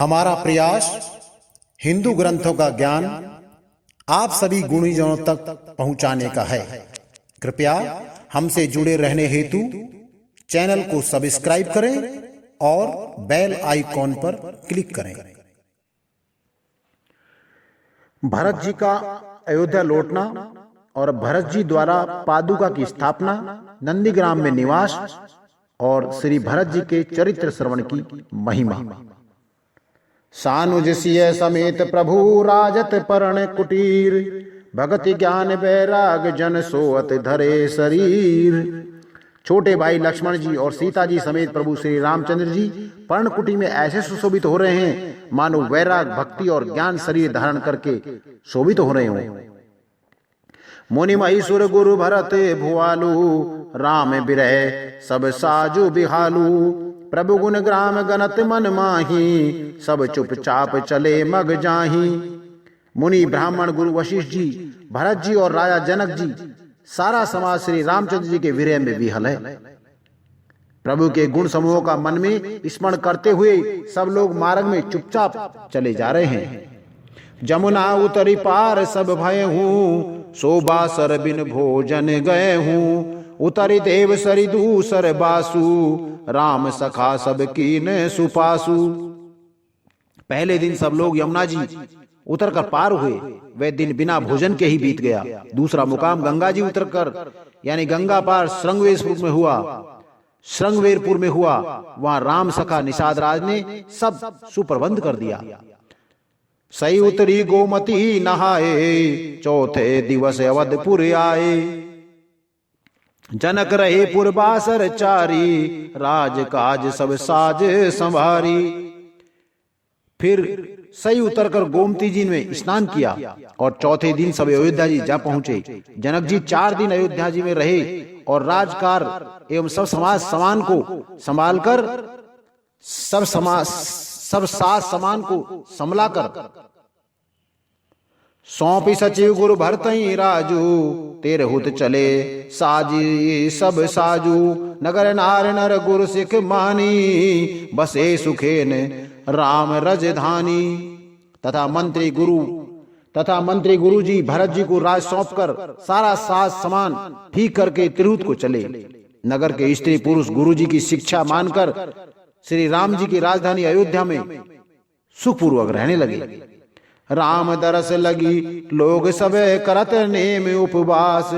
हमारा प्रयास हिंदू ग्रंथों का ज्ञान आप सभी गुणीजनों तक पहुंचाने का है। कृपया हमसे जुड़े रहने हेतु चैनल को सब्सक्राइब करें और बेल आइकॉन पर क्लिक करें। भरत जी का अयोध्या लौटना और भरत जी द्वारा पादुका की स्थापना, नंदीग्राम में निवास और श्री भरत जी के चरित्र श्रवण की महिमा। सानुजसिय समेत प्रभु राजत परण कुटीर, भगति ज्ञान वैराग जन सोअत धरे शरीर। छोटे भाई लक्ष्मण जी और सीता जी समेत प्रभु श्री रामचंद्र जी पर्णकुटी में ऐसे सुशोभित हो रहे हैं मानो वैराग, भक्ति और ज्ञान शरीर धारण करके शोभित हो रहे हों। मुनि महीसुर गुरु भरत भुआलु, राम बिरह सब साजु बिहालु। प्रभु गुण ग्राम गणत मन माही, सब चुपचाप चले मग जाही। मुनि ब्राह्मण गुरु वशिष्ठ जी, भरत जी और राजा जनक जी, सारा समाज श्री रामचंद्र जी के विरह में विहल है। प्रभु के गुण समूहों का मन में स्मरण करते हुए सब लोग मार्ग में चुपचाप चले जा रहे हैं। जमुना उतरी पार सब भय हूँ, शोभा सर बिन भोजन गए हूँ। उतरी देव सरि दूसर बासु, राम सखा सब कीन सुपासु। पहले दिन सब लोग यमुना जी उतर कर पार हुए। वह दिन बिना भोजन के ही बीत गया। दूसरा मुकाम गंगा जी उतर कर यानी गंगा पार श्रृंगवेरपुर में हुआ। वहां राम सखा निषाद राज ने सब सुप्रबंध कर दिया। सही उतरी गोमती नहाए, चौथे दिवस अवधपुर आए। जनक रहे पुरबासर चारी, राज काज सब साज संभारी। फिर सही उतरकर गोमती जी में स्नान किया और चौथे दिन सब अयोध्या जी जा पहुंचे। जनक जी 4 दिन अयोध्या जी में रहे और राजकार एवं सब समाज समान को संभालकर, सब सास समान को संभलाकर सौंपी सचिव गुरु भरतहि राजू। तेरे हुत चले साजी सब साजू, नगर नार नर गुरु सिख मानी। बसे सुखेन राम रजधानी। तथा मंत्री गुरु जी भरत जी को राज सौंपकर सारा साज समान ठीक करके तिरहुत को चले। नगर के स्त्री पुरुष गुरु जी की शिक्षा मानकर श्री राम जी की राजधानी अयोध्या में सुखपूर्वक रहने लगे। राम दरस लगी लोग सब करत नेम उपवास,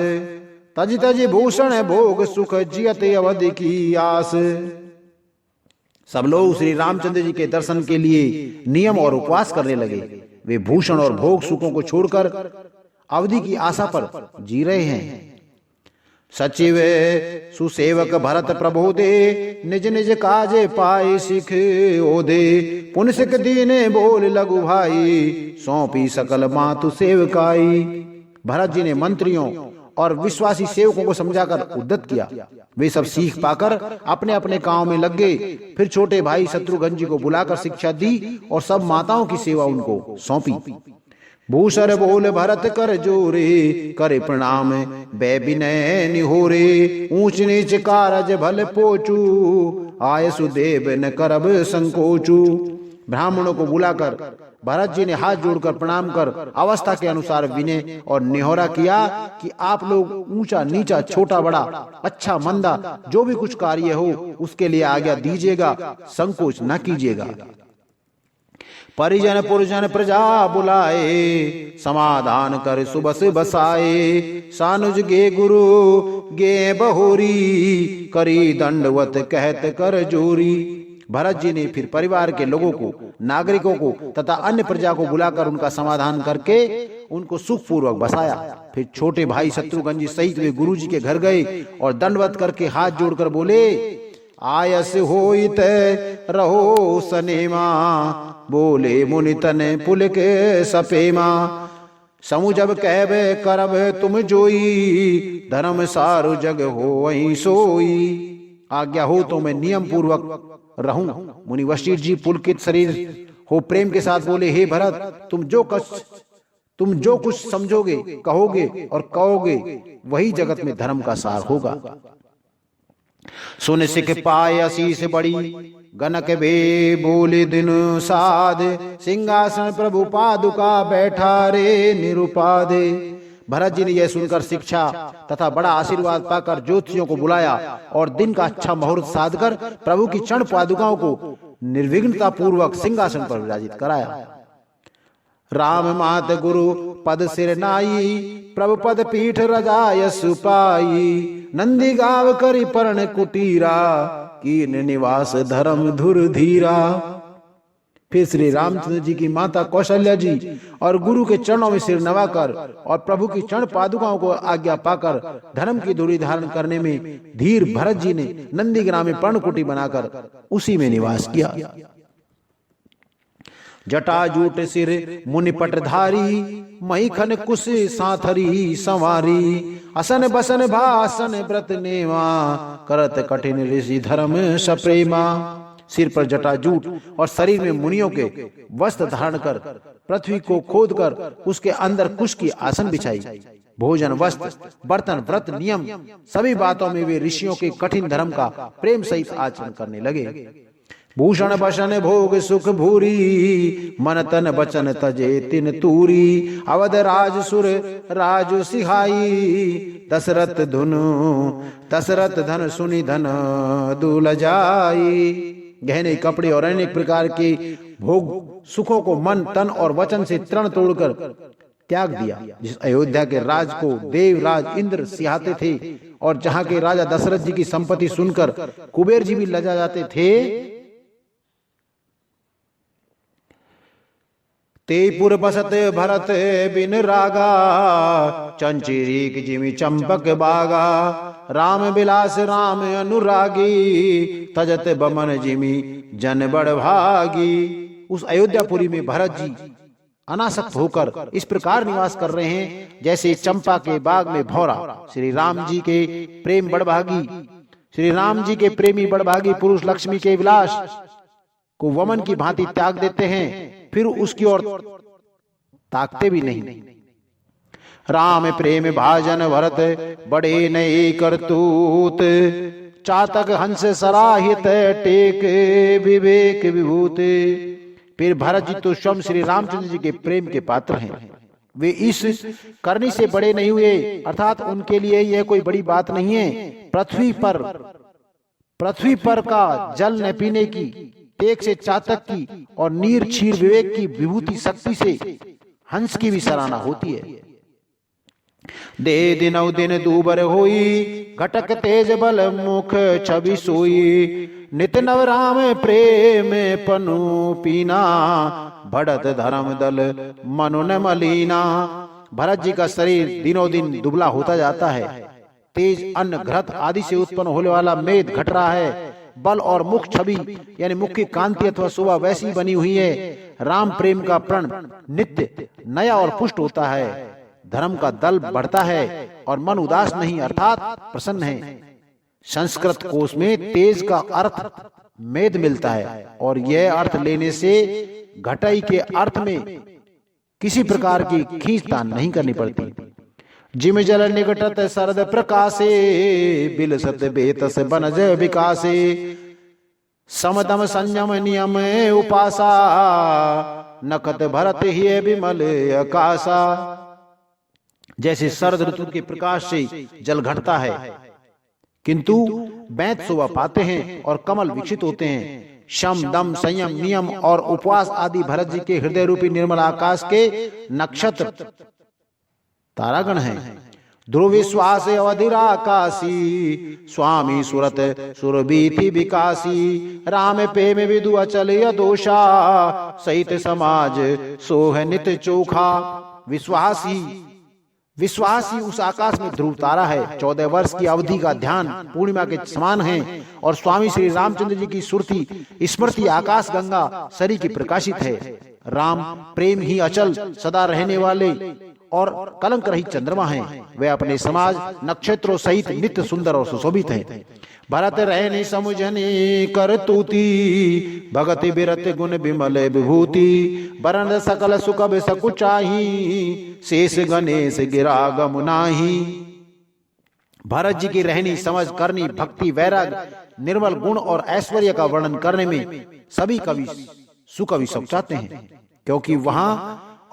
तज तज भूषण भोग सुख जियत अवधि की आस। सब लोग श्री रामचंद्र जी के दर्शन के लिए नियम और उपवास करने लगे। वे भूषण और भोग सुखों को छोड़कर अवधि की आशा पर जी रहे हैं। सचिव सुसेवक भरत प्रबोधे, निज निज काजे पाए सिख ओदे। पुन सिख दीने बोल लघु भाई, सौंपी सकल मातु सेवकाई। भरत जी ने मंत्रियों और विश्वासी सेवकों को समझाकर उद्यत किया। वे सब सीख पाकर अपने अपने काम में लग गए। फिर छोटे भाई शत्रुघ्न जी को बुलाकर शिक्षा दी और सब माताओं की सेवा उनको सौंपी। भूषर बोल भरत कर जोरे, करे प्रणाम बै विनय निहोरे। ऊंच नीच कारज भल पोचू, आय सुदेव न करब संकोचू। ब्राह्मणों को बुलाकर भरत जी ने हाथ जोड़कर प्रणाम कर अवस्था के अनुसार विनय और निहोरा किया कि आप लोग ऊंचा नीचा, छोटा बड़ा, अच्छा मंदा जो भी कुछ कार्य हो उसके लिए आज्ञा दीजिएगा, संकोच न कीजिएगा। परिजन पुरजन प्रजा बुलाए, समाधान कर सुबस बसाए। सानुज गे गुरु गे बहोरी, करी दंडवत कहत कर जोरी। भरत जी ने फिर परिवार के लोगों को, नागरिकों को तथा अन्य प्रजा को बुलाकर उनका समाधान करके उनको सुखपूर्वक बसाया। फिर छोटे भाई शत्रुघ्न जी सहित वे गुरु जी के घर गए और दंडवत करके हाथ जोड़कर बोले, आयस होइत रहो सनेमा। बोले मुनि तने पुलक सपेमा। समु जब कहबे करब तुम जोई, धर्म सारु जग हो वहीं सोई। आज्ञा हो तो मैं नियम पूर्वक रहूं। मुनि वशिष्ठ जी पुलकित शरीर हो प्रेम के साथ बोले, हे भरत, तुम जो कुछ समझोगे, कहोगे वही जगत में धर्म का सार होगा। सुन सिख पाए आशीष बड़ी, गनक बे बोले दिन साध, सिंहासन प्रभु पादुका बैठा रे निरुपादे। भरत जी ने यह सुनकर शिक्षा तथा बड़ा आशीर्वाद पाकर ज्योतिषियों को बुलाया और दिन का अच्छा मुहूर्त साधकर प्रभु की चरण पादुकाओं को निर्विघ्नता पूर्वक सिंहासन पर विराजित कराया। राम मात गुरु पद सिर नाई, प्रभु पद पीठ रजाय सुपाई। नंदी गाव करी पर्ण कुटीरा, कीन निवास धर्म धुर धीरा। फिर श्री रामचंद्र जी की माता कौशल्या जी और गुरु के चरणों में सिर नवाकर और प्रभु की चरण पादुकाओं को आज्ञा पाकर धर्म की धुरी धारण करने में धीर भरत जी ने नंदीग्राम में पर्णकुटी बनाकर उसी में निवास किया। जटाजूट सिर मुनिपट धारी, मईखन कुश साथरी संवारी। असन बसन भासन व्रत नेवा, करत कठिन ऋषि धर्म सप्रेमा। सिर पर जटाजूट और शरीर में मुनियों के वस्त्र धारण कर पृथ्वी को खोदकर उसके अंदर कुश की आसन बिछाई। भोजन, वस्त्र, बर्तन, व्रत, नियम सभी बातों में वे ऋषियों के कठिन धर्म का प्रेम सहित आचरण करने लगे। भूषण भशन भोग सुख भूरी, मन तन बचन तजे तिन तूरी। अवध राज सुर राजु सिहाई, दशरथ धन सुनि धन दूल जाई। गहने कपड़े और अनेक प्रकार के भोग सुखों को मन तन और वचन से तृण तोड़कर त्याग दिया। जिस अयोध्या के राज को देवराज इंद्र सिहाते थे और जहां के राजा दशरथ जी की संपत्ति सुनकर कुबेर जी भी लजा जाते थे, तेपुर बसत भरत बिन रागा। चंचीरी जिमि चंपक बागा, राम बिलास राम अनुरागी। तजत बमन जिमि जन बड़ भागी। उस अयोध्यापुरी में भरत जी अनासक्त होकर इस प्रकार निवास कर रहे हैं जैसे चंपा के बाग में भौरा। श्री राम जी के प्रेम बड़भागी, श्री राम जी के प्रेमी बड़भागी पुरुष लक्ष्मी के विलास को वमन की भांति त्याग देते हैं, फिर उसकी ओर ताकते भी नहीं। राम प्रेम भाजन भरत बड़े नए करतूत। चातक हंस सराहित टेक विवेक विभूत। फिर भरत जी तो स्वयं श्री रामचंद्र जी के प्रेम के पात्र हैं। वे इस करनी से बड़े नहीं हुए, अर्थात उनके लिए यह कोई बड़ी बात नहीं है। पृथ्वी पर का जल न पीने की, टेक से चातक की और नीर क्षीर विवेक की विभूति शक्ति से हंस की भी सराहना होती है। दे दिनौ दिन दूबर होई, घटक तेज बल मुख छवि सोई। नित नव राम प्रेम पनु पीना, बढ़त धर्म दल मनु न मलीना। भरत जी का शरीर दिनों दिन दुबला होता जाता है। तेज अन्न घृत आदि से उत्पन्न होने वाला मेद घट रहा है। बल और मुख छवि यानी मुख की कांति अथवा शोभा वैसी बनी हुई है। राम प्रेम का प्रण नित्य नया और पुष्ट होता है। धर्म का दल बढ़ता है और मन उदास नहीं अर्थात प्रसन्न है। संस्कृत कोश में तेज का अर्थ मेद मिलता है और यह अर्थ लेने से घटाई के अर्थ में किसी प्रकार की खींचतान नहीं करनी पड़ती। जिम जल निकटत सरद प्रकाशे, बिलसत बेतस बनज विकासे। समदम संयम नियम उपासा, नकत भरत ही विमल आकाशा। जैसे शरद ऋतु के प्रकाश से जल घटता है किंतु बैंत शोभा पाते हैं और कमल विकसित होते हैं। शम दम संयम नियम और उपवास आदि भरत जी के हृदय रूपी निर्मल आकाश के नक्षत्र तारागण है। ध्रुव विश्वास अवधिराकाशी, स्वामी सुरत सुरभीति विकासी। राम प्रेम विदु अचल यदोषा, सहित समाज सोह नित चोखा। विश्वासी उस आकाश में ध्रुव तारा है। 14 वर्ष की अवधि का ध्यान पूर्णिमा के समान है और स्वामी श्री रामचंद्र जी की सुरती स्मृति आकाश गंगा सरी की प्रकाशित है। राम प्रेम ही अचल सदा रहने वाले और कलंक रहित चंद्रमा हैं। वे अपने समाज नक्षत्रों सहित नित्य सुंदर और सुशोभित हैं। भरत रहने समुझने कर तूती, भगति बिरत गुण विमल विभूति। बरन सकल सुख सकुचाही, शेष गणेश गिरा गम नाही। भरत जी की रहनी समझ करनी भक्ति वैराग निर्मल गुण और ऐश्वर्य का वर्णन करने में सभी कवि सुकवि चाहते हैं, क्योंकि वहां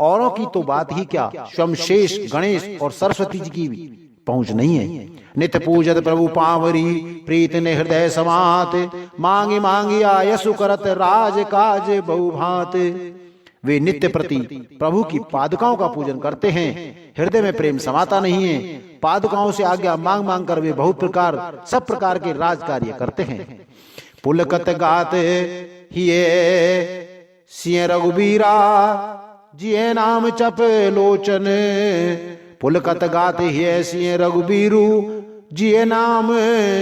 औरों की तो बात ही क्या, स्वयं शेष, गणेश और सरस्वती जी की भी पहुंच नहीं है। नित्य पूजत प्रभु पावरी, प्रीत ने हृदय समात, मांगी मांगी आयसु करत राज काज बहु भांत। वे नित्य प्रति प्रभु की पादुकाओं का पूजन करते हैं, हृदय में प्रेम समाता नहीं है। पादुकाओं से आज्ञा मांग मांग कर वे बहुत प्रकार सब प्रकार के राज कार्य करते हैं। पुलकत गात हिये सिंह रघुबीरा, जिये नाम चप लोचन। पुलकत गात हिये सिंह रघुबीरू, जिये नाम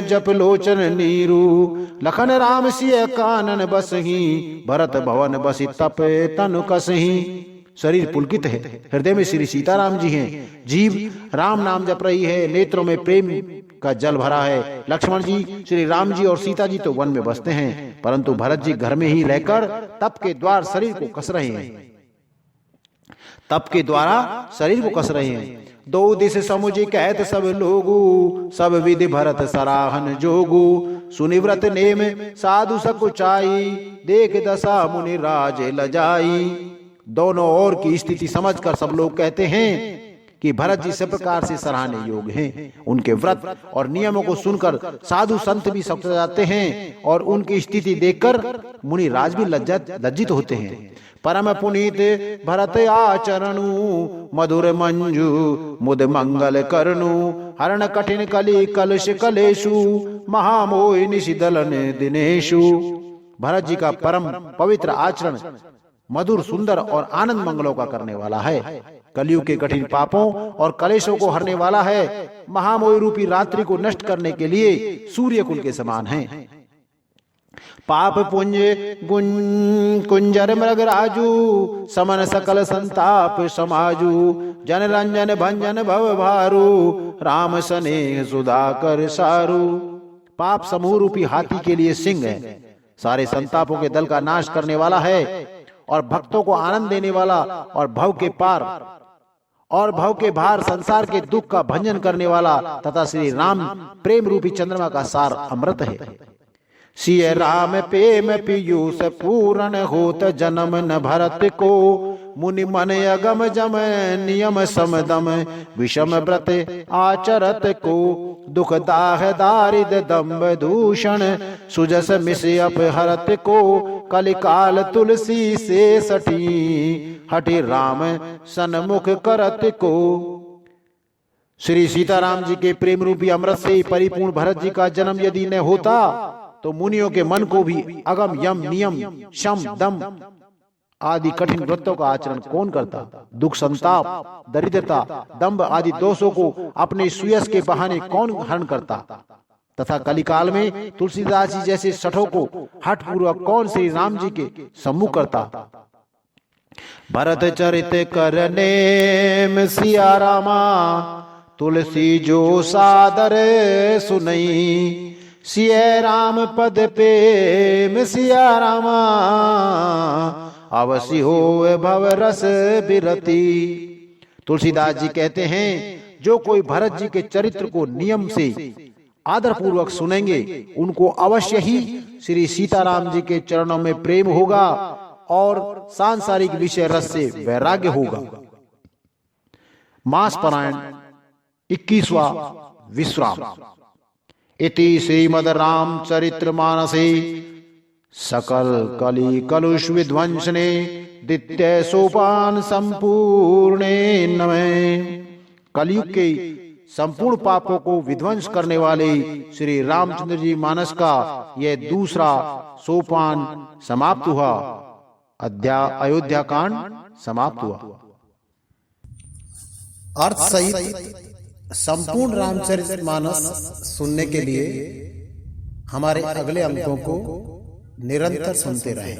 जप लोचन नीरू। लखन राम सिय कानन बसही, भरत भवन बसी तप तनु कसही। शरीर पुलकित है, हृदय में श्री सीताराम जी हैं। जीव राम नाम जप रही है, नेत्रों में प्रेम का जल भरा है। लक्ष्मण जी, श्री राम जी और सीता जी तो वन में बसते हैं, परंतु भरत जी घर में ही रहकर तप के द्वार शरीर को कस रहे हैं, तप के द्वारा शरीर को कस रहे हैं। दो दिस समुझ कहत सब लोगु, सब विधि भरत सराहन जोगु। सुनिव्रत नेम साधु सकुचाई, देख दशा मुनि राज लजाई। दोनों ओर की स्थिति समझकर सब लोग कहते हैं कि भरत जी सब प्रकार से सराहने योग्य हैं। उनके व्रत और नियमों को सुनकर साधु संत भी सकुचा जाते हैं, और उनकी स्थिति देखकर मुनि राज भी लज्जित होते हैं। परम पुनीत भरत आचरणु, मधुर मंजू मुद मंगल करनु। हरण कठिन कली कलश कलेशु, महामोह निशिदलन दिनेशु। भरत जी का परम पवित्र आचरण मधुर, सुंदर और आनंद मंगलों का करने वाला है। कलयुग के कठिन पापों और कलेशों को हरने वाला है। महामोह रूपी रात्रि को नष्ट करने के लिए सूर्य कुल के समान है। पाप पुंज कुंजर मृग राजू, समन सकल संताप समाजू। जन रंजन भंजन भव भारू, राम स्नेह सुधाकर सारू। पाप समूह रूपी हाथी के लिए सिंह है, सारे संतापों के दल का नाश करने वाला है, और भक्तों को आनंद देने वाला, और भव के भार संसार के दुख का भंजन करने वाला, तथा श्री राम प्रेम रूपी चंद्रमा का सार अमृत है। सिय राम प्रेम पीयूष पूर्ण होत, जन्म न भरत को। मुनि मन अगम जम नियम समदम, विषम व्रत आचरत को। दुख दाह दारिद दम्भ दूषण, सुजस मिस अपहरत को। कलिकाल तुलसी से सठी, हटि राम सन्मुख करत को। श्री सीताराम जी के प्रेम रूपी अमृत से परिपूर्ण भरत जी का जन्म यदि न होता, तो मुनियों के मन को भी अगम यम नियम शम दम आदि कठिन व्रतों का आचरण कौन करता। दुख संताप दरिद्रता दंभ आदि दोषों को अपने सुयश के बहाने कौन हरण करता, तथा कलिकाल में तुलसीदास जी जैसे सठों को हठ पूर्वक कौन श्री राम जी के सम्मुख करता। भरत चरित करने सिया रामा, तुलसी जो सादर सुनई। सिया राम पद पे सिया रामा, अवश्य हो भव रस बिरती। तुलसीदास जी कहते हैं, जो कोई भरत जी के चरित्र को नियम से आदर पूर्वक सुनेंगे, उनको अवश्य ही श्री सीताराम जी के चरणों में प्रेम होगा और सांसारिक विषय रस से वैराग्य होगा। मास पारायण 21वां विश्राम। इति श्रीमद रामचरित्र मानसे सकल कली कलुष विध्वंसने द्वितीय सोपान संपूर्णे नमः। कलयुग के संपूर्ण पापों को विध्वंस करने वाले श्री रामचंद्र जी मानस का यह दूसरा सोपान समाप्त हुआ। अयोध्या कांड समाप्त हुआ। अर्थ सहित संपूर्ण रामचरितमानस सुनने के लिए हमारे अगले अंकों को निरंतर सुनते रहें।